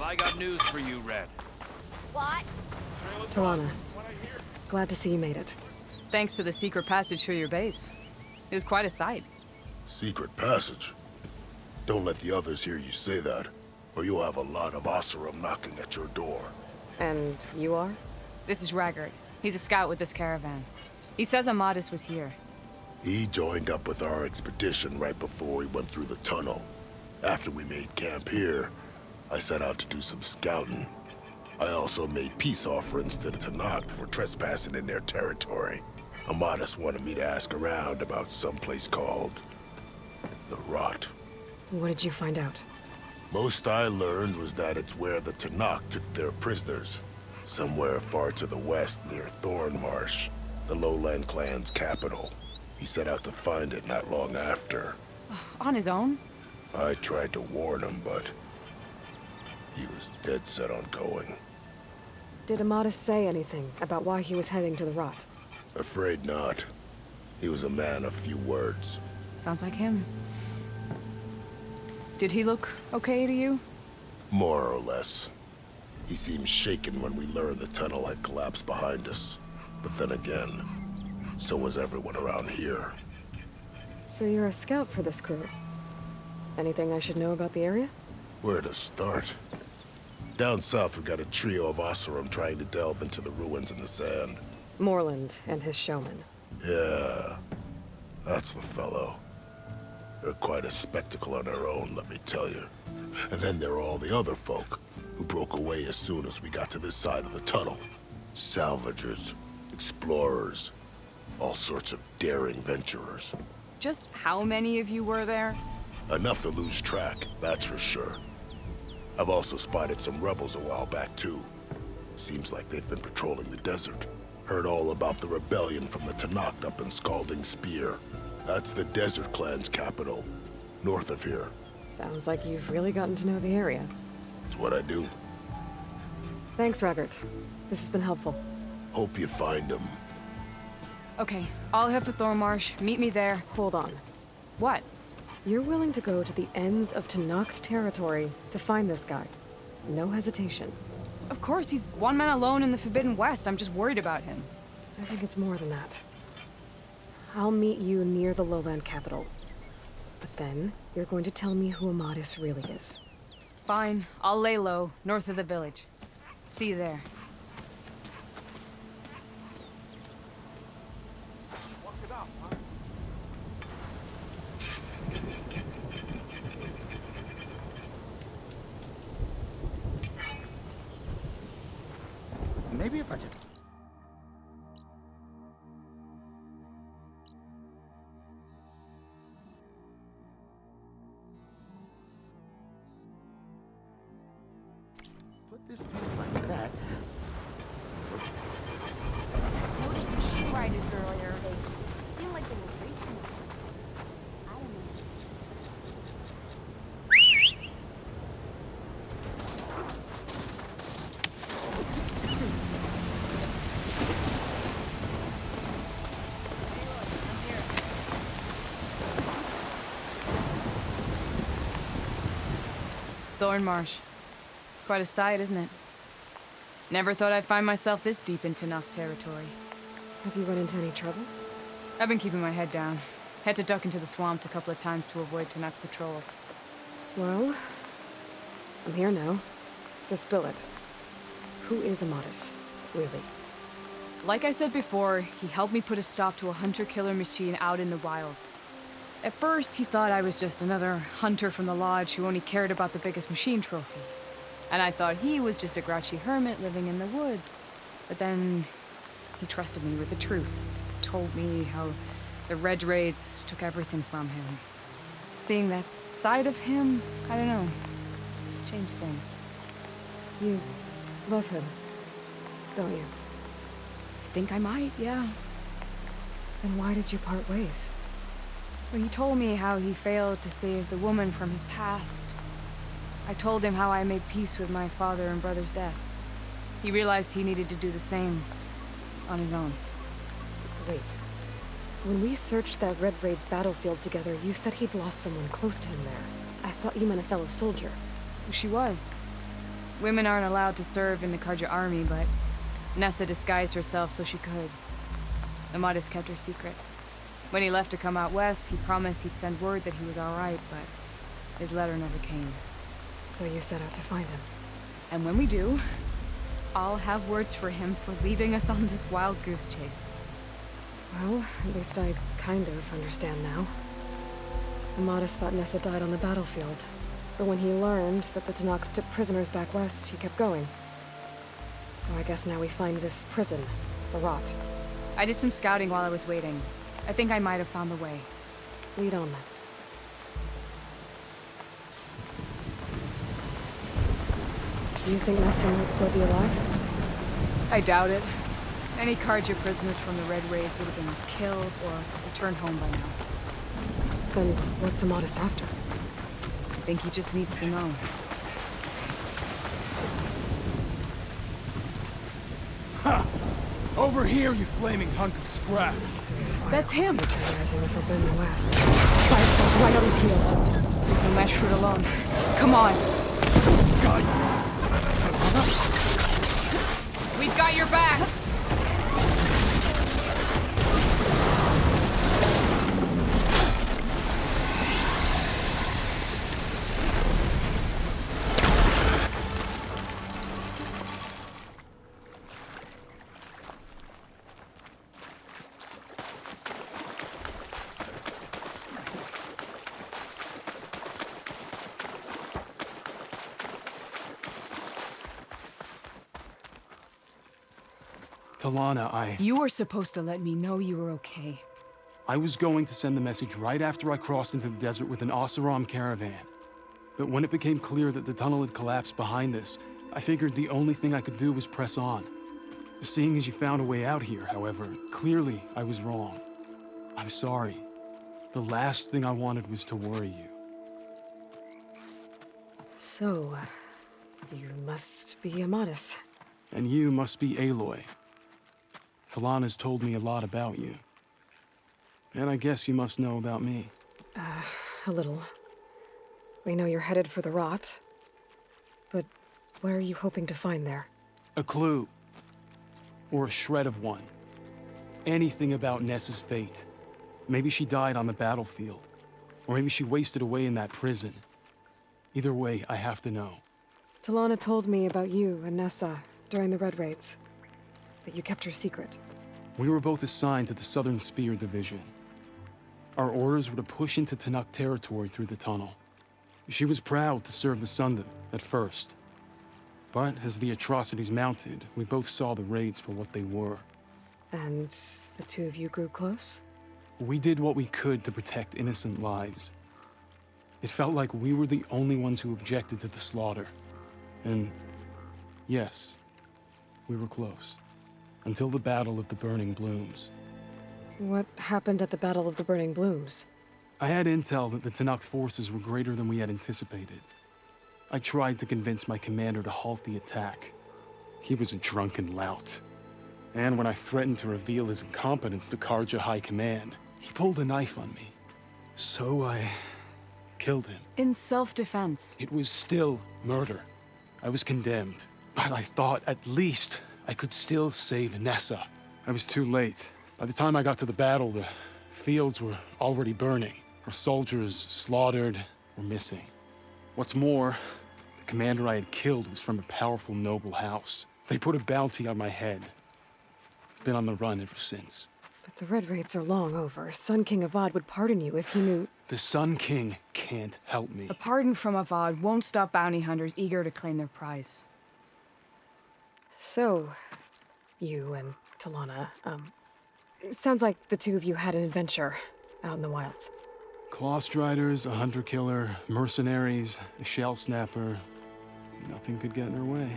I got news for you, Red. What? Talana, glad to see you made it. Thanks to the secret passage through your base. It was quite a sight. Secret passage? Don't let the others hear you say that, or you'll have a lot of Oseram knocking at your door. And you are? This is Raggard. He's a scout with this caravan. He says Amadis was here. He joined up with our expedition right before we went through the tunnel. After we made camp here, I set out to do some scouting. I also made peace offerings to the Tanakh for trespassing in their territory. Amadis wanted me to ask around about some place called the Rot. What did you find out? Most I learned was that it's where the Tanakh took their prisoners. Somewhere far to the west near Thornmarsh, the Lowland clan's capital. He set out to find it not long after. On his own? I tried to warn him, but he was dead set on going. Did Amadis say anything about why he was heading to the Rot? Afraid not. He was a man of few words. Sounds like him. Did he look okay to you? More or less. He seemed shaken when we learned the tunnel had collapsed behind us. But then again, so was everyone around here. So you're a scout for this crew? Anything I should know about the area? Where to start? Down south we got a trio of Oseram trying to delve into the ruins in the sand. Moreland and his showman. Yeah, that's the fellow. They're quite a spectacle on their own, let me tell you. And then there are all the other folk, who broke away as soon as we got to this side of the tunnel. Salvagers, explorers, all sorts of daring venturers. Just how many of you were there? Enough to lose track, that's for sure. I've also spotted some rebels a while back, too. Seems like they've been patrolling the desert. Heard all about the rebellion from the Tanakh up in Scalding Spear. That's the Desert Clan's capital, north of here. Sounds like you've really gotten to know the area. It's what I do. Thanks, Raggard. This has been helpful. Hope you find them. Okay, I'll head for Thornmarsh. Meet me there. Hold on. What? You're willing to go to the ends of Tanakh's territory to find this guy. No hesitation. Of course, he's one man alone in the Forbidden West. I'm just worried about him. I think it's more than that. I'll meet you near the lowland capital. But then, you're going to tell me who Amadis really is. Fine. I'll lay low, north of the village. See you there. Maybe if I just... put this piece like that. Noticed machine riders earlier. They seem like they were racing. I don't know. Thornmarsh. Quite a sight, isn't it? Never thought I'd find myself this deep in Tanakh territory. Have you run into any trouble? I've been keeping my head down. Had to duck into the swamps a couple of times to avoid Tanakh patrols. Well, I'm here now, so spill it. Who is Amadis, really? Like I said before, he helped me put a stop to a hunter-killer machine out in the wilds. At first, he thought I was just another hunter from the lodge who only cared about the biggest machine trophy. And I thought he was just a grouchy hermit living in the woods. But then, he trusted me with the truth. Told me how the Red Raids took everything from him. Seeing that side of him, I don't know, changed things. You love him, don't you? I think I might, yeah. Then why did you part ways? When he told me how he failed to save the woman from his past, I told him how I made peace with my father and brother's deaths. He realized he needed to do the same on his own. Wait. When we searched that Red Raid's battlefield together, you said he'd lost someone close to him there. I thought you meant a fellow soldier. She was. Women aren't allowed to serve in the Karja army, but Nessa disguised herself so she could. Amadis kept her secret. When he left to come out west, he promised he'd send word that he was alright, but his letter never came. So you set out to find him. And when we do, I'll have words for him for leading us on this wild goose chase. Well, at least I kind of understand now. Amadis thought Nessa died on the battlefield, but when he learned that the Tanaks took prisoners back west, he kept going. So I guess now we find this prison, the Rot. I did some scouting while I was waiting. I think I might have found the way. Lead on then. Do you think Nessa might still be alive? I doubt it. Any Karja prisoners from the Red Raids would have been killed or returned home by now. Then what's Amadis after? I think he just needs to know. Ha! Over here, you flaming hunk of scrap! That's him! Terrorizing the Forbidden West. Fireflies right on his heels. There's no mesh fruit alone. Come on! Got you! We've got your back! Talana, You were supposed to let me know you were okay. I was going to send the message right after I crossed into the desert with an Oseram caravan. But when it became clear that the tunnel had collapsed behind us, I figured the only thing I could do was press on. Seeing as you found a way out here, however, clearly I was wrong. I'm sorry. The last thing I wanted was to worry you. So, you must be Amadis. And you must be Aloy. Talana's told me a lot about you. And I guess you must know about me. A little. We know you're headed for the Rot. But what are you hoping to find there? A clue. Or a shred of one. Anything about Nessa's fate. Maybe she died on the battlefield. Or maybe she wasted away in that prison. Either way, I have to know. Talana told me about you and Nessa during the Red Raids. That you kept her secret. We were both assigned to the Southern Spear Division. Our orders were to push into Tanakh territory through the tunnel. She was proud to serve the Sundom at first. But as the atrocities mounted, we both saw the raids for what they were. And the two of you grew close? We did what we could to protect innocent lives. It felt like we were the only ones who objected to the slaughter. And yes, we were close. Until the Battle of the Burning Blooms. What happened at the Battle of the Burning Blooms? I had intel that the Tanakh forces were greater than we had anticipated. I tried to convince my commander to halt the attack. He was a drunken lout. And when I threatened to reveal his incompetence to Karja High Command, he pulled a knife on me. So I killed him. In self-defense. It was still murder. I was condemned. But I thought at least I could still save Nessa. I was too late. By the time I got to the battle, the fields were already burning. Our soldiers slaughtered or missing. What's more, the commander I had killed was from a powerful noble house. They put a bounty on my head. I've been on the run ever since. But the Red Raids are long over. Sun King Avad would pardon you if he knew... The Sun King can't help me. A pardon from Avad won't stop bounty hunters eager to claim their prize. So, you and Talana, it sounds like the two of you had an adventure out in the wilds. Clawstriders, a hunter-killer, mercenaries, a shell snapper. Nothing could get in her way.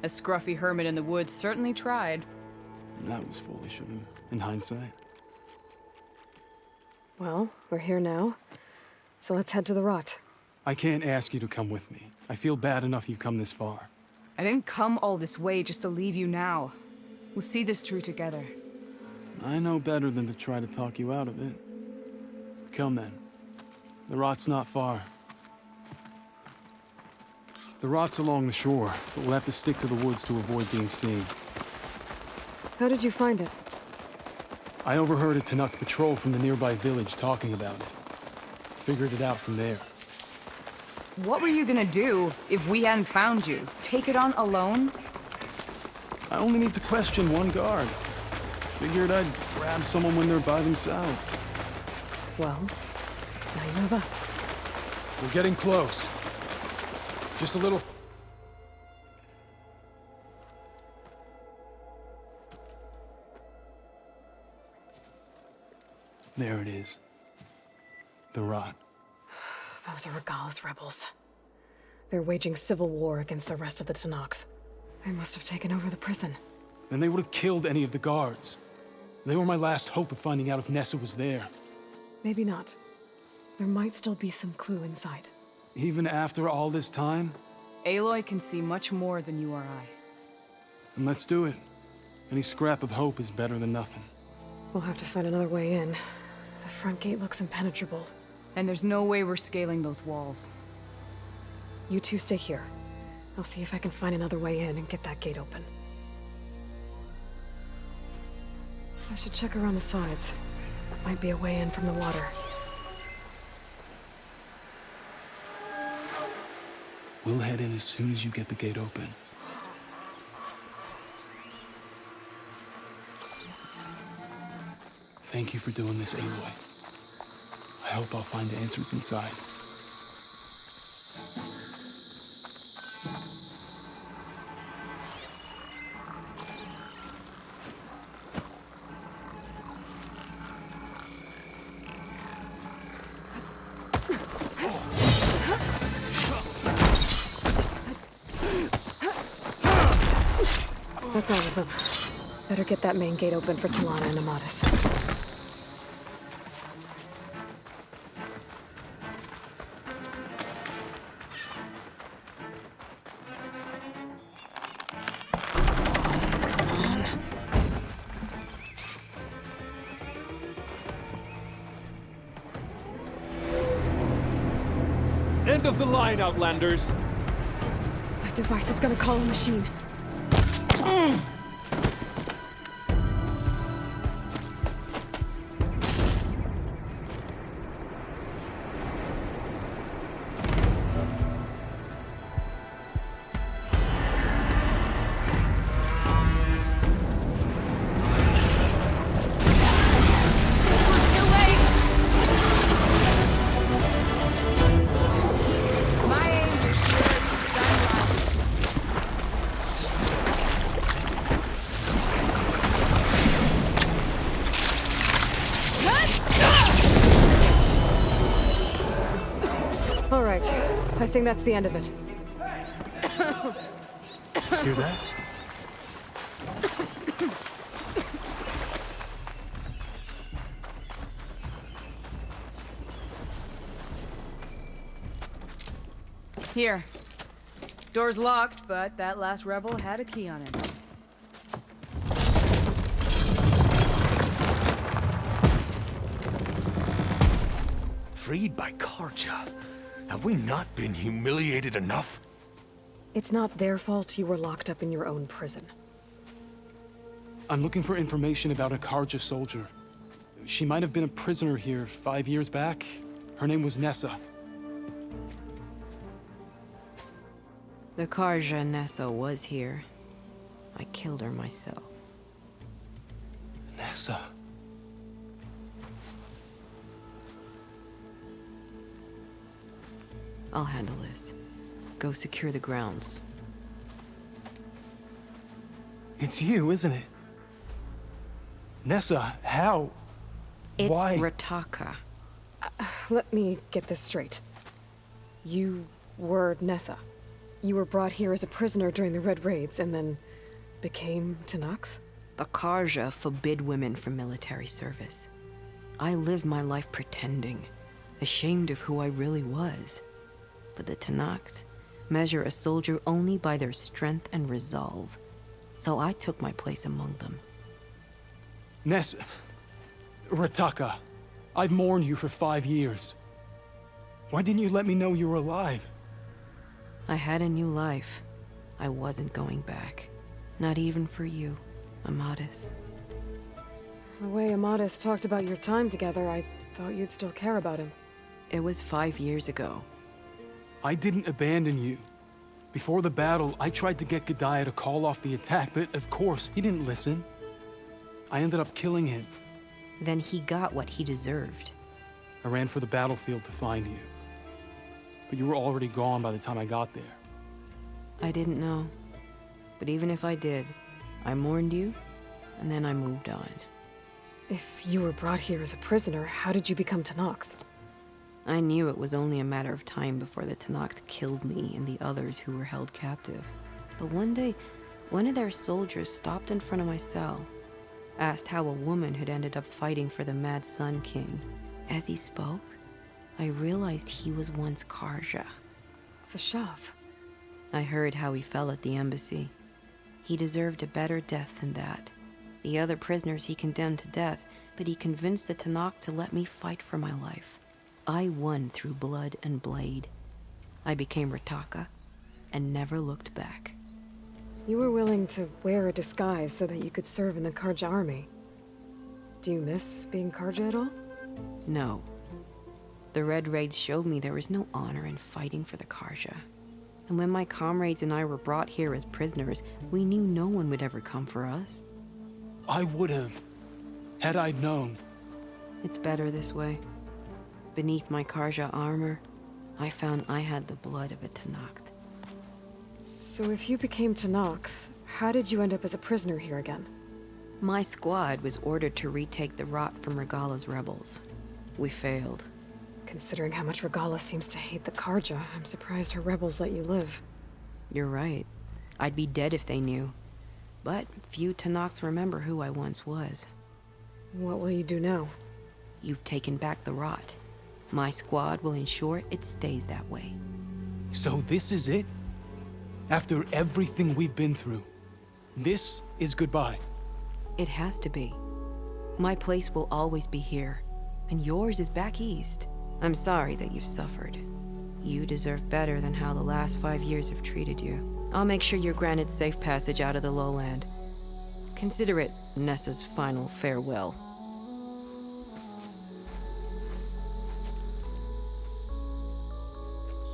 A scruffy hermit in the woods certainly tried. That was foolish of him, in hindsight. Well, we're here now, so let's head to the Rot. I can't ask you to come with me. I feel bad enough you've come this far. I didn't come all this way just to leave you now. We'll see this through together. I know better than to try to talk you out of it. Come then. The Rot's not far. The rot's along the shore, but we'll have to stick to the woods to avoid being seen. How did you find it? I overheard a Tanakh patrol from the nearby village talking about it. Figured it out from there. What were you gonna do if we hadn't found you? Take it on alone? I only need to question one guard. Figured I'd grab someone when they're by themselves. Well, now you have us. We're getting close. Just a little... There it is. The rot. Those are Regal's rebels. They're waging civil war against the rest of the Tanakh. They must have taken over the prison. Then they would have killed any of the guards. They were my last hope of finding out if Nessa was there. Maybe not. There might still be some clue inside. Even after all this time? Aloy can see much more than you or I. Then let's do it. Any scrap of hope is better than nothing. We'll have to find another way in. The front gate looks impenetrable. And there's no way we're scaling those walls. You two stay here. I'll see if I can find another way in and get that gate open. I should check around the sides. Might be a way in from the water. We'll head in as soon as you get the gate open. Thank you for doing this, Aloy. I hope I'll find answers inside. That's all of them. Better get that main gate open for Talana and Amatis. End of the line, Outlanders! That device is gonna call a machine. All right, I think that's the end of it. Hear that? Here. Door's locked, but that last rebel had a key on it. Freed by Karja. Have we not been humiliated enough? It's not their fault you were locked up in your own prison. I'm looking for information about a Karja soldier. She might have been a prisoner here 5 years back. Her name was Nessa. The Karja Nessa was here. I killed her myself. Nessa. I'll handle this. Go secure the grounds. It's you, isn't it? Nessa, how? It's Why? Rataka. Let me get this straight. You were Nessa. You were brought here as a prisoner during the Red Raids and then became Tanakh? The Karja forbid women from military service. I lived my life pretending, ashamed of who I really was. But the Tanakh measure a soldier only by their strength and resolve. So I took my place among them. Nessa. Rataka. I've mourned you for 5 years. Why didn't you let me know you were alive? I had a new life. I wasn't going back. Not even for you, Amadis. The way Amadis talked about your time together, I thought you'd still care about him. It was 5 years ago. I didn't abandon you. Before the battle, I tried to get Godiah to call off the attack, but of course, he didn't listen. I ended up killing him. Then he got what he deserved. I ran for the battlefield to find you. But you were already gone by the time I got there. I didn't know. But even if I did, I mourned you, and then I moved on. If you were brought here as a prisoner, how did you become Tenakth? I knew it was only a matter of time before the Tenakth killed me and the others who were held captive. But one day, one of their soldiers stopped in front of my cell, asked how a woman had ended up fighting for the Mad Sun King. As he spoke, I realized he was once Karja. Vashav. I heard how he fell at the embassy. He deserved a better death than that. The other prisoners he condemned to death, but he convinced the Tenakth to let me fight for my life. I won through blood and blade. I became Rataka and never looked back. You were willing to wear a disguise so that you could serve in the Karja army. Do you miss being Karja at all? No. The Red Raids showed me there was no honor in fighting for the Karja. And when my comrades and I were brought here as prisoners, we knew no one would ever come for us. I would have, had I known. It's better this way. Beneath my Karja armor, I found I had the blood of a Tenakth. So if you became Tenakth, how did you end up as a prisoner here again? My squad was ordered to retake the Rot from Regala's rebels. We failed. Considering how much Regala seems to hate the Karja, I'm surprised her rebels let you live. You're right. I'd be dead if they knew. But few Tenakths remember who I once was. What will you do now? You've taken back the Rot. My squad will ensure it stays that way. So this is it? After everything we've been through, this is goodbye. It has to be. My place will always be here, and yours is back east. I'm sorry that you've suffered. You deserve better than how the last 5 years have treated you. I'll make sure you're granted safe passage out of the lowland. Consider it Nessa's final farewell.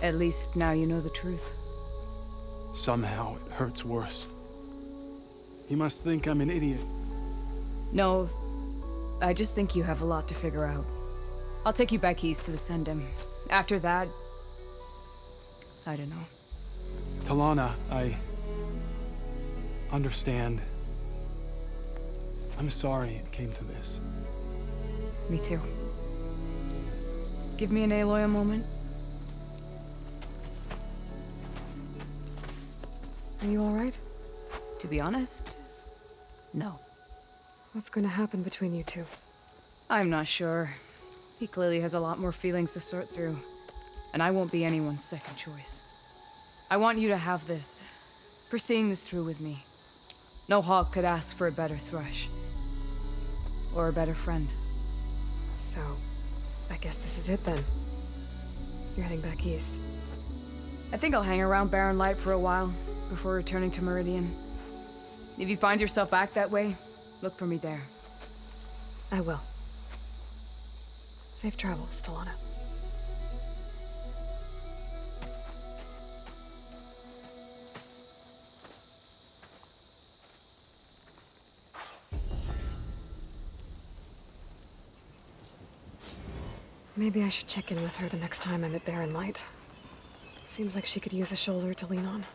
At least now you know the truth. Somehow it hurts worse. He must think I'm an idiot. No, I just think you have a lot to figure out. I'll take you back east to the Sendem. After that, I don't know. Talana, I understand. I'm sorry it came to this. Me too. Give me an Aloy a moment. Are you alright? To be honest, no. What's going to happen between you two? I'm not sure. He clearly has a lot more feelings to sort through. And I won't be anyone's second choice. I want you to have this, for seeing this through with me. No hawk could ask for a better thrush. Or a better friend. So, I guess this is it then. You're heading back east. I think I'll hang around Barren Light for a while, before returning to Meridian. If you find yourself back that way, look for me there. I will. Safe travels, Talana. Maybe I should check in with her the next time I'm at Barren Light. Seems like she could use a shoulder to lean on.